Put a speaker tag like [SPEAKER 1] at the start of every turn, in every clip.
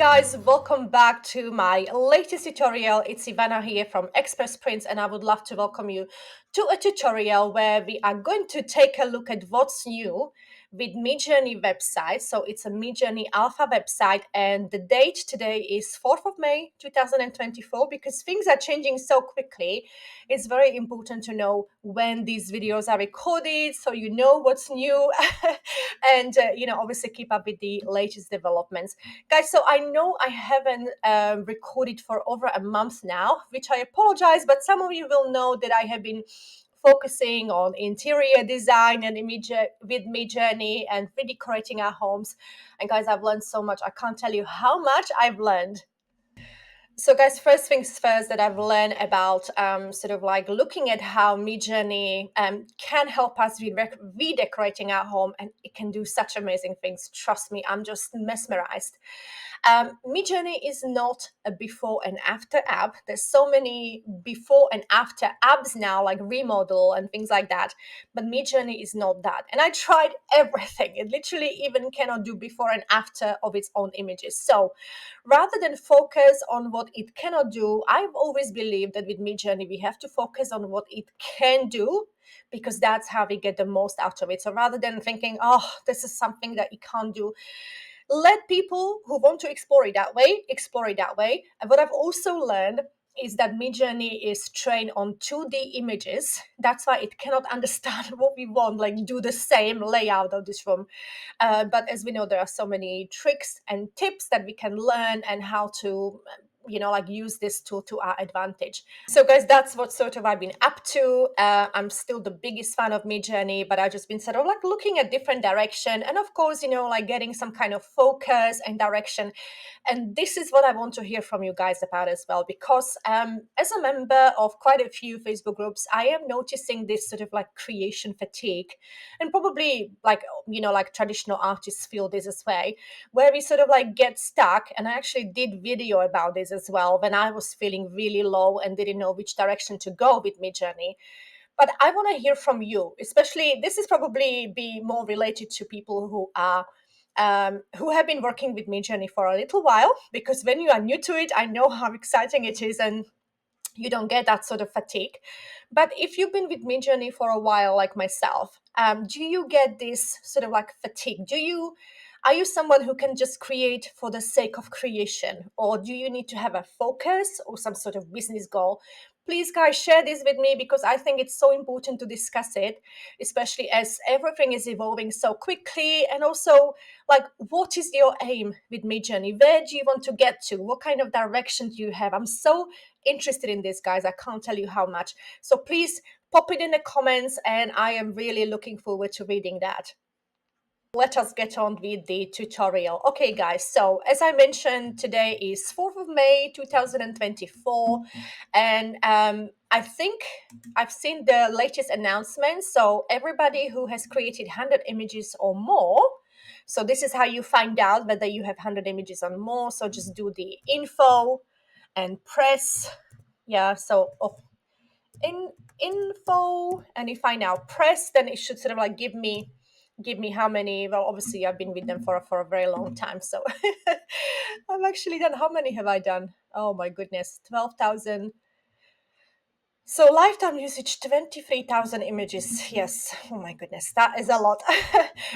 [SPEAKER 1] guys, welcome back to my latest tutorial. It's Ivana here from Express Prints, and I would love to welcome you to a tutorial where we are going to take a look at what's new with Midjourney website. So it's a Midjourney alpha website, and the date today is 4th of May 2024. Because things are changing so quickly, it's very important to know when these videos are recorded so you know what's new and obviously keep up with the latest developments. Guys, so I know I haven't recorded for over a month now, which I apologize, but some of you will know that I have been focusing on interior design and image with Midjourney and redecorating our homes. And guys, I've learned so much. I can't tell you how much I've learned. So guys, first things first that I've learned about sort of like looking at how Midjourney can help us with redecorating our home, and it can do such amazing things. Trust me, I'm just mesmerized. Midjourney is not a before and after app. There's so many before and after apps now, like Remodel and things like that. But Midjourney is not that. And I tried everything. It literally even cannot do before and after of its own images. So rather than focus on what it cannot do, I've always believed that with Midjourney, we have to focus on what it can do, because that's how we get the most out of it. So rather than thinking, oh, this is something that it can't do, let people who want to explore it that way explore it that way. And what I've also learned is that Midjourney is trained on 2D images. That's why it cannot understand what we want, like do the same layout of this room. But as we know, there are so many tricks and tips that we can learn and how to like use this tool to our advantage. So guys, that's what sort of I've been up to. I'm still the biggest fan of Midjourney, but I've just been sort of like looking at different direction, and of course, like getting some kind of focus and direction. And this is what I want to hear from you guys about as well, because as a member of quite a few Facebook groups, I am noticing this sort of like creation fatigue, and probably like traditional artists feel this as well, where we sort of like get stuck. And I actually did video about this as well when I was feeling really low and didn't know which direction to go with Midjourney. But I want to hear from you, especially this is probably be more related to people who have been working with Midjourney for a little while, because when you are new to it, I know how exciting it is and you don't get that sort of fatigue. But if you've been with Midjourney for a while, like myself, do you get this sort of like fatigue? Are you someone who can just create for the sake of creation, or do you need to have a focus or some sort of business goal? Please, guys, share this with me, because I think it's so important to discuss it, especially as everything is evolving so quickly. And also, like, what is your aim with Midjourney? Where do you want to get to? What kind of direction do you have? I'm so interested in this, guys. I can't tell you how much. So please pop it in the comments, and I am really looking forward to reading that. Let us get on with the tutorial. Okay, guys, so as I mentioned, today is 4th of May 2024, and I think I've seen the latest announcement. So everybody who has created 100 images or more, so this is how you find out whether you have 100 images or more. So just do the info and press, yeah, so in info, and if I now press, then it should sort of like give me how many. Well, obviously I've been with them for a very long time, so I've actually done, how many have I done? Oh my goodness, 12,000. So lifetime usage, 23,000 images. Yes. Oh my goodness, that is a lot.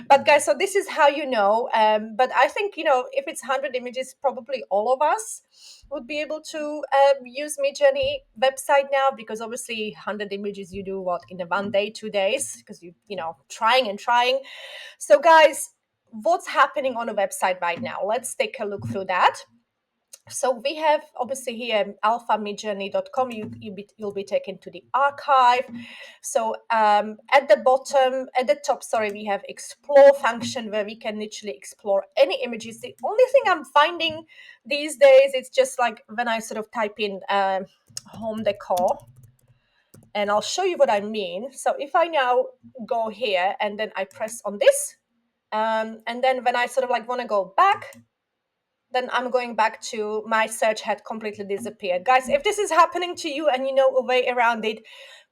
[SPEAKER 1] But guys, so this is how you know. But I think, if it's 100 images, probably all of us would be able to use Midjourney website now, because obviously 100 images you do what in a 1 day, 2 days, because trying and trying. So guys, what's happening on a website right now? Let's take a look through that. So we have obviously here alphamidjourney.com. You'll be taken to the archive. So at the top, sorry, we have explore function, where we can literally explore any images. The only thing I'm finding these days, it's just like when I sort of type in home decor, and I'll show you what I mean. So if I now go here and then I press on this, and then when I sort of like want to go back, then I'm going back to my search had completely disappeared. Guys, if this is happening to you and you know a way around it,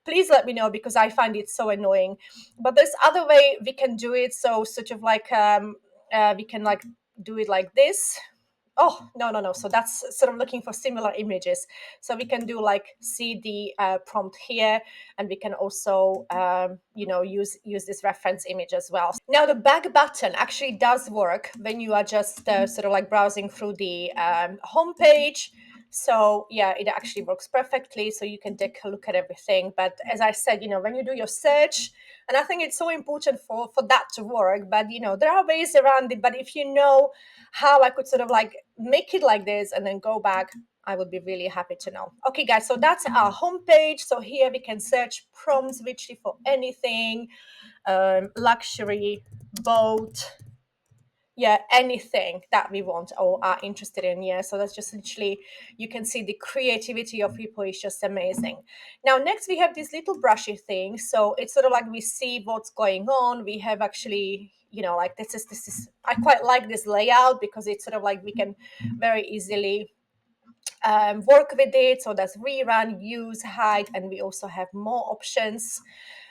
[SPEAKER 1] please let me know, because I find it so annoying. But there's other way we can do it. So sort of like we can like do it like this. Oh, no, no, no. So that's sort of looking for similar images. So we can do like see the prompt here, and we can also, use this reference image as well. Now the back button actually does work when you are just sort of like browsing through the homepage. So yeah, it actually works perfectly. So you can take a look at everything. But as I said, when you do your search, and I think it's so important for that to work. But there are ways around it. But if you know how I could sort of like make it like this and then go back, I would be really happy to know. Okay, guys, so that's our homepage. So here we can search prompts literally for anything, luxury, boat, yeah, anything that we want or are interested in. Yeah, so that's just literally, you can see the creativity of people is just amazing. Now next we have this little brushy thing, so it's sort of like we see what's going on. We have actually, like this is I quite like this layout because it's sort of like we can very easily work with it. So that's rerun, use, hide, and we also have more options.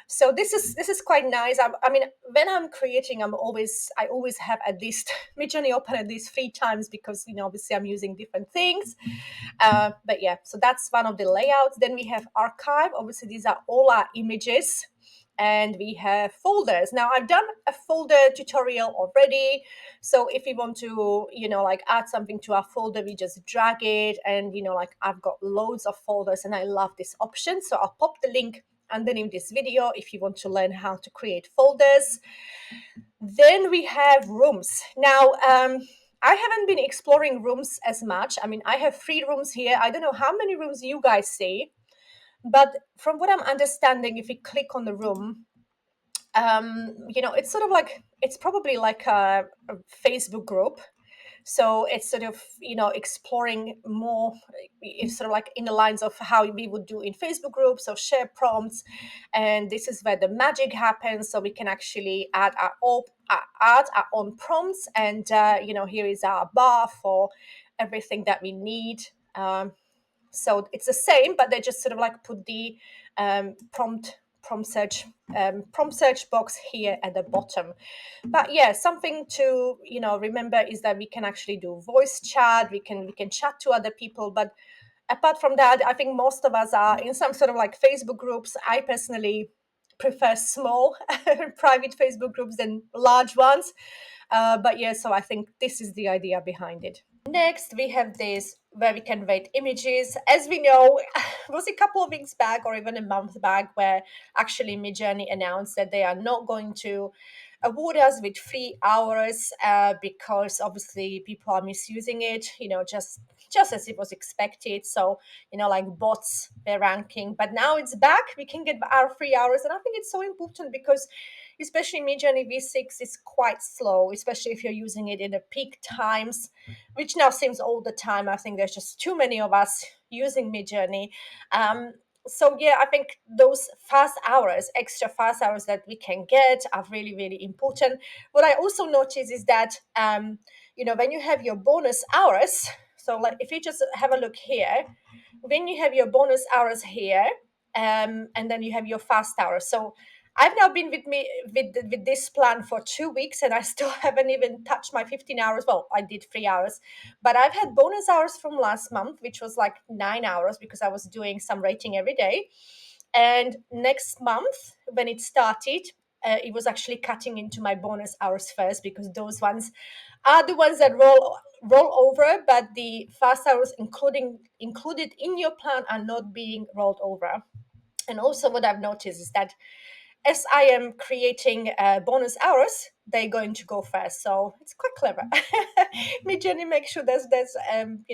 [SPEAKER 1] So this is quite nice. I mean, when I'm creating, I always have at least Midjourney open at least 3 times because obviously I'm using different things. But yeah, so that's one of the layouts. Then we have archive. Obviously, these are all our images. And we have folders. Now I've done a folder tutorial already. So if we want to, like add something to our folder, we just drag it. And, like I've got loads of folders and I love this option. So I'll pop the link underneath this video if you want to learn how to create folders. Then we have rooms. Now, I haven't been exploring rooms as much. I mean, I have 3 rooms here. I don't know how many rooms you guys see, but from what I'm understanding, if we click on the room, it's sort of like, it's probably like a Facebook group. So it's sort of, exploring more, it's sort of like in the lines of how we would do in Facebook groups, so share prompts. And this is where the magic happens. So we can actually add our own prompts. And, here is our bar for everything that we need. So it's the same, but they just sort of like put the prompt search prompt search box here at the bottom. But yeah, something to remember is that we can actually do voice chat. We can chat to other people. But apart from that, I think most of us are in some sort of like Facebook groups. I personally prefer small private Facebook groups than large ones. But yeah, so I think this is the idea behind it. Next, we have this where we can rate images. As we know, it was a couple of weeks back or even a month back where actually Midjourney announced that they are not going to award us with 3 hours because obviously people are misusing it, just as it was expected. So, like bots, they're ranking. But now it's back. We can get our 3 hours. And I think it's so important because especially Midjourney V6 is quite slow, especially if you're using it in the peak times, which now seems all the time. I think there's just too many of us using Midjourney. So yeah, I think those fast hours, extra fast hours that we can get are really, really important. What I also notice is that, when you have your bonus hours, so like if you just have a look here, when you have your bonus hours here, and then you have your fast hours. So I've now been with this plan for 2 weeks, and I still haven't even touched my 15 hours. Well, I did 3 hours, but I've had bonus hours from last month, which was like 9 hours because I was doing some rating every day. And next month, when it started, it was actually cutting into my bonus hours first because those ones are the ones that roll over, but the fast hours included in your plan are not being rolled over. And also, what I've noticed is that as I am creating bonus hours, they're going to go first. So it's quite clever. Midjourney makes sure there's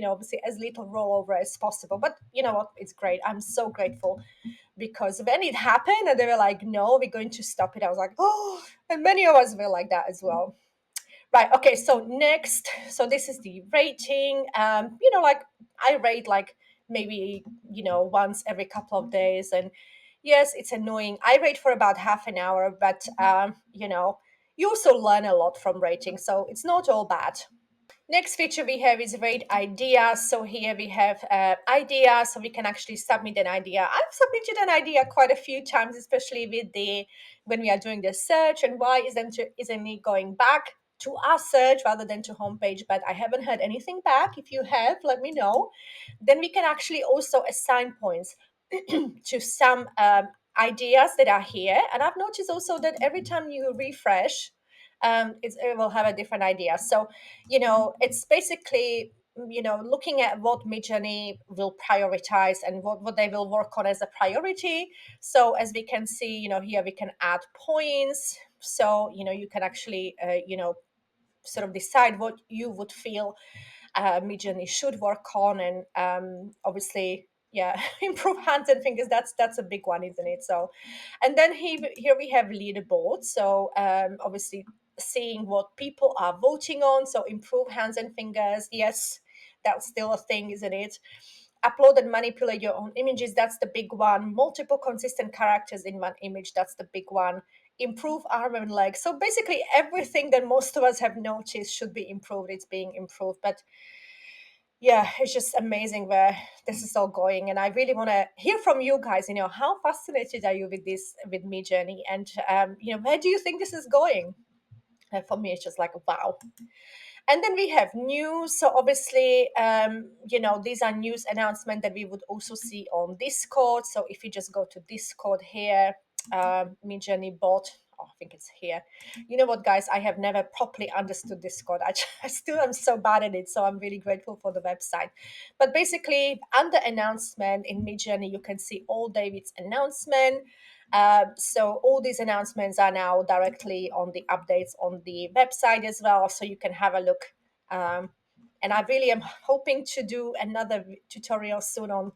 [SPEAKER 1] obviously as little rollover as possible. But you know what? It's great. I'm so grateful because when it happened and they were like, no, we're going to stop it. I was like, oh, and many of us were like that as well. Right. Okay. So next, so this is the rating. Like I rate like maybe once every couple of days, and yes, it's annoying. I rate for about half an hour, but you also learn a lot from rating, so it's not all bad. Next feature we have is rate ideas. So here we have ideas, so we can actually submit an idea. I've submitted an idea quite a few times, especially with the when we are doing the search and why isn't it going back. to our search rather than to homepage, but I haven't heard anything back. If you have, let me know. Then we can actually also assign points to some ideas that are here. And I've noticed also that every time you refresh, it will have a different idea. So, it's basically, looking at what Midjourney will prioritize and what they will work on as a priority. So as we can see, here we can add points. So, you can actually, sort of decide what you would feel Midjourney should work on, and obviously, yeah, improve hands and fingers. That's a big one, isn't it? So, and then here we have leaderboard. So obviously, seeing what people are voting on. So improve hands and fingers. Yes, that's still a thing, isn't it? Upload and manipulate your own images. That's the big one. Multiple consistent characters in one image. That's the big one. Improve arm and legs. So basically, everything that most of us have noticed should be improved. It's being improved, but yeah, it's just amazing where this is all going, and I really want to hear from you guys. How fascinated are you with this, with me journey, and where do you think this is going? For me, it's just like wow. And then we have news. So obviously, these are news announcements that we would also see on Discord. So if you just go to Discord here, Midjourney bot, oh, I think it's here. You know what, guys? I have never properly understood Discord. I still am so bad at it. So I'm really grateful for the website. But basically, under announcement in Midjourney, you can see all David's announcement. So all these announcements are now directly on the updates on the website as well, so you can have a look. And I really am hoping to do another tutorial soon on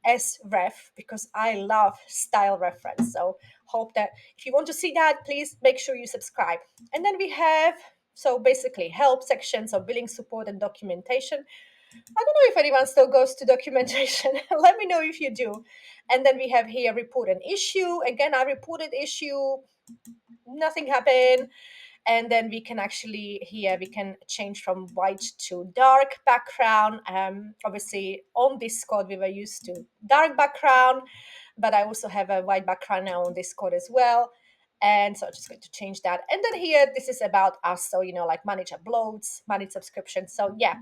[SPEAKER 1] sref, because I love style reference. So hope that if you want to see that, please make sure you subscribe. And then we have, so basically, help section, so billing support and documentation. I don't know if anyone still goes to documentation. Let me know if you do. And then we have here report an issue. Again, I reported issue, nothing happened. And then we can actually, here we can change from white to dark background. Obviously on Discord we were used to dark background, but I also have a white background now on Discord as well. And so I'm just going to change that. And then here, this is about us. So, like manage uploads, manage subscriptions. So yeah,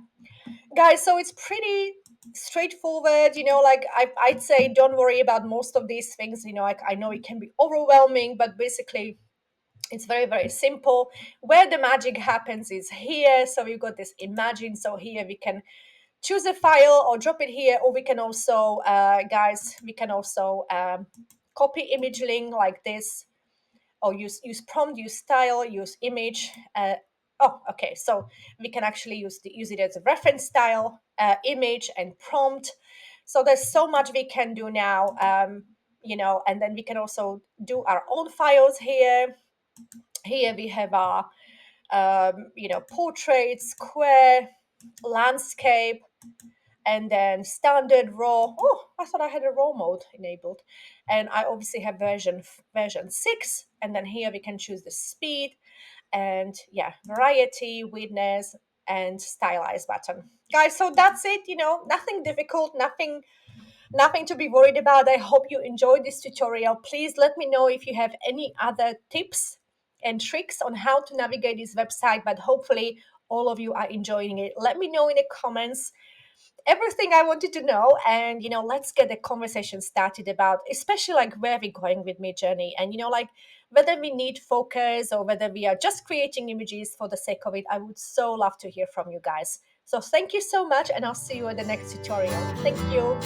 [SPEAKER 1] guys, so it's pretty straightforward. Like I'd say don't worry about most of these things. Like I know it can be overwhelming, but basically it's very, very simple. Where the magic happens is here. So we've got this imagine. So here we can choose a file or drop it here, or we can also, guys, we can also copy image link like this, or use prompt, use style, use image. Oh, okay. So we can actually use it as a reference style, image, and prompt. So there's so much we can do now. And then we can also do our own files here. Here we have our, portrait, square, landscape, and then standard raw. Oh, I thought I had a raw mode enabled. And I obviously have version 6. And then here we can choose the speed and yeah, variety, width, and stylize button. Guys, so that's it. Nothing difficult, nothing to be worried about. I hope you enjoyed this tutorial. Please let me know if you have any other tips and tricks on how to navigate this website, but hopefully all of you are enjoying it. Let me know in the comments everything I wanted to know, and let's get the conversation started about, especially like where we're going with Midjourney, and like whether we need focus or whether we are just creating images for the sake of it. I would so love to hear from you guys. So thank you so much, and I'll see you in the next tutorial. Thank you.